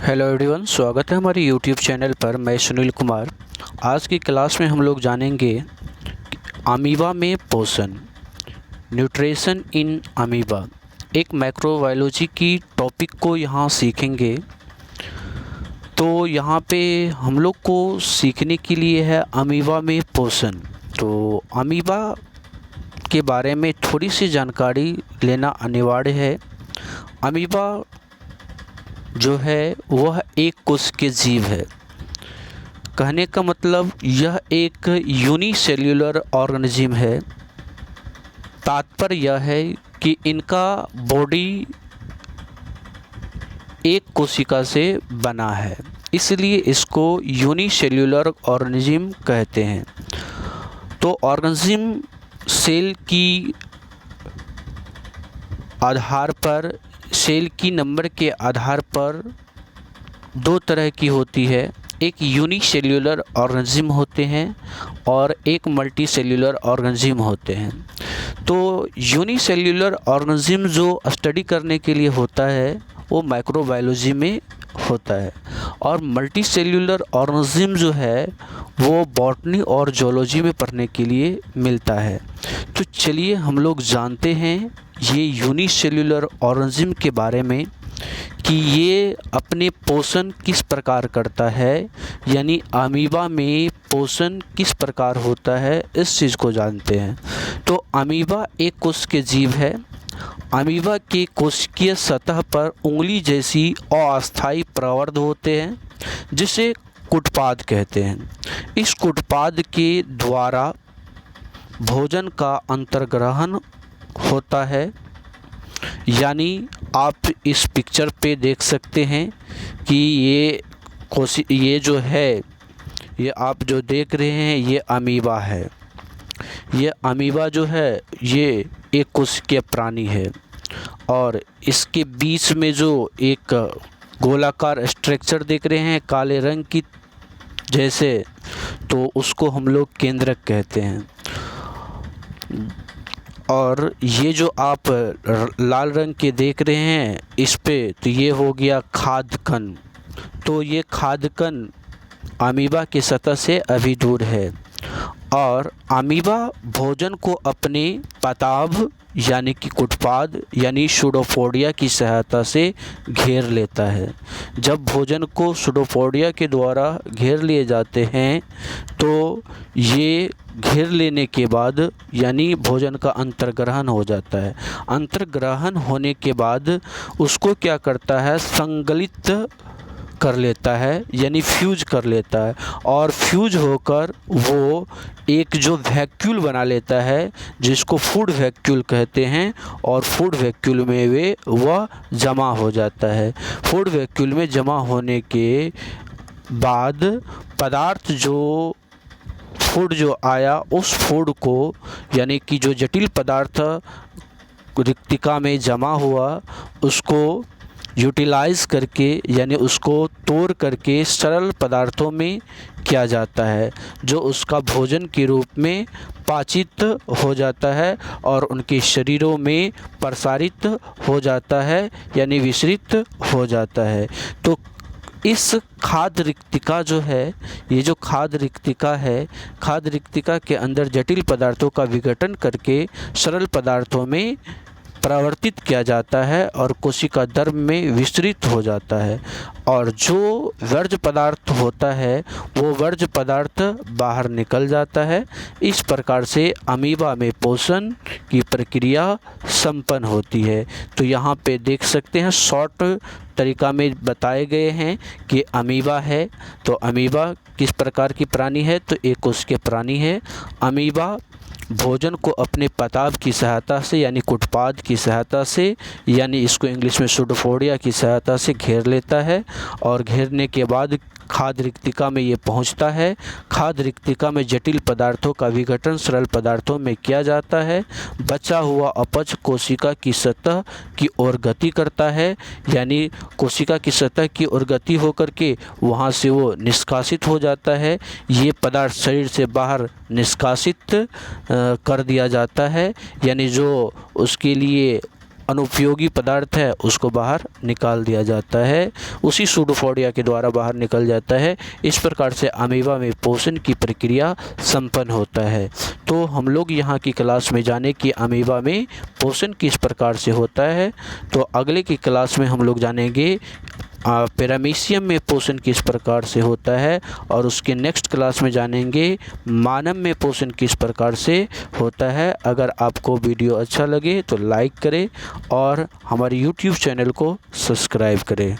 Hello everyone, स्वागत है हमारे यूट्यूब चैनल पर। मैं सुनील कुमार। आज की क्लास में हम लोग जानेंगे अमीबा में पोषण, न्यूट्रिशन इन अमीबा। एक माइक्रोबायोलॉजी की टॉपिक को यहाँ सीखेंगे। तो यहाँ पे हम लोग को सीखने के लिए है अमीबा में पोषण। तो अमीबा के बारे में थोड़ी सी जानकारी लेना अनिवार्य है। अमीबा जो है वह एक कोश के जीव है। कहने का मतलब यह एक यूनिसेल्युलर ऑर्गेनिज्म है। तात्पर्य यह है कि इनका बॉडी एक कोशिका से बना है, इसलिए इसको यूनिसेल्युलर ऑर्गेनिज्म कहते हैं। तो ऑर्गेनिज्म सेल की आधार पर, सेल की नंबर के आधार पर दो तरह की होती है। एक यूनिसेल्युलर ऑर्गेनिज्म होते हैं और एक मल्टी सेल्युलर ऑर्गेनिज्म होते हैं। तो यूनिसेल्युलर ऑर्गेनिज्म जो स्टडी करने के लिए होता है वो माइक्रोबायोलॉजी में होता है, और मल्टी सेल्युलर ऑर्गेनिज्म जो है वो बॉटनी और जूलॉजी में पढ़ने के लिए मिलता है। तो चलिए हम लोग जानते हैं ये यूनिसेल्युलर ऑर्गेनिज्म के बारे में कि ये अपने पोषण किस प्रकार करता है, यानी अमीबा में पोषण किस प्रकार होता है, इस चीज़ को जानते हैं। तो अमीबा एक कोश के जीव है। अमीबा के कोशिकीय सतह पर उंगली जैसी अस्थायी प्रवर्ध होते हैं, जिसे कुटपाद कहते हैं। इस कुटपाद के द्वारा भोजन का अंतर्ग्रहण होता है। यानी आप इस पिक्चर पे देख सकते हैं कि ये जो है, ये आप जो देख रहे हैं ये अमीबा है। ये अमीबा जो है ये एक कोशिकीय प्राणी है, और इसके बीच में जो एक गोलाकार स्ट्रक्चर देख रहे हैं काले रंग की जैसे, तो उसको हम लोग केंद्रक कहते हैं। और ये जो आप लाल रंग के देख रहे हैं इस पे, तो ये हो गया खाद्य कण। तो ये खाद्य कण अमीबा की सतह से अभी दूर है, और अमीबा भोजन को अपने पताभ यानी कि कुटपाद यानी सूडोपोडिया की सहायता से घेर लेता है। जब भोजन को सूडोपोडिया के द्वारा घेर लिए जाते हैं तो ये घेर लेने के बाद यानी भोजन का अंतर्ग्रहण हो जाता है। अंतर्ग्रहण होने के बाद उसको क्या करता है, संगलित कर लेता है, यानी फ्यूज कर लेता है, और फ्यूज होकर वो एक जो वैक्यूल बना लेता है जिसको फूड वैक्यूल कहते हैं, और फूड वैक्यूल में वह जमा हो जाता है। फूड वैक्यूल में जमा होने के बाद पदार्थ जो फूड जो आया उस फूड को, यानी कि जो जटिल पदार्थ रिक्तिका में जमा हुआ उसको यूटिलाइज़ करके, यानी उसको तोड़ करके सरल पदार्थों में किया जाता है, जो उसका भोजन के रूप में पाचित हो जाता है और उनके शरीरों में प्रसारित हो जाता है, यानी विसरित हो जाता है। तो इस खाद्य रिक्तिका जो है, ये जो खाद्य रिक्तिका है, खाद्य रिक्तिका के अंदर जटिल पदार्थों का विघटन करके सरल पदार्थों में परिवर्तित किया जाता है और कोशिका द्रव्य में विस्तृत हो जाता है, और जो वर्ज्य पदार्थ होता है वो वर्ज्य पदार्थ बाहर निकल जाता है। इस प्रकार से अमीबा में पोषण की प्रक्रिया संपन्न होती है। तो यहाँ पे देख सकते हैं शॉर्ट तरीका में बताए गए हैं कि अमीबा है। तो अमीबा किस प्रकार की प्राणी है, तो एक कोश के प्राणी है। अमीबा भोजन को अपने पताभ की सहायता से यानी कुटपाद की सहायता से, यानी इसको इंग्लिश में सूडोपोडिया की सहायता से घेर लेता है, और घेरने के बाद खाद्य रिक्तिका में ये पहुंचता है। खाद्य रिक्तिका में जटिल पदार्थों का विघटन सरल पदार्थों में किया जाता है। बचा हुआ अपच कोशिका की सतह की ओर गति करता है, यानी कोशिका की सतह की ओर गति होकर के वहाँ से वो निष्कासित हो जाता है। ये पदार्थ शरीर से बाहर निष्कासित कर दिया जाता है, यानी जो उसके लिए अनुपयोगी पदार्थ है उसको बाहर निकाल दिया जाता है, उसी सूडोपोडिया के द्वारा बाहर निकल जाता है। इस प्रकार से अमीबा में पोषण की प्रक्रिया संपन्न होता है। तो हम लोग यहाँ की क्लास में जाने कि अमीबा में पोषण किस प्रकार से होता है। तो अगले की क्लास में हम लोग जानेंगे पैरामीशियम में पोषण किस प्रकार से होता है, और उसके नेक्स्ट क्लास में जानेंगे मानव में पोषण किस प्रकार से होता है। अगर आपको वीडियो अच्छा लगे तो लाइक करें और हमारे YouTube चैनल को सब्सक्राइब करें।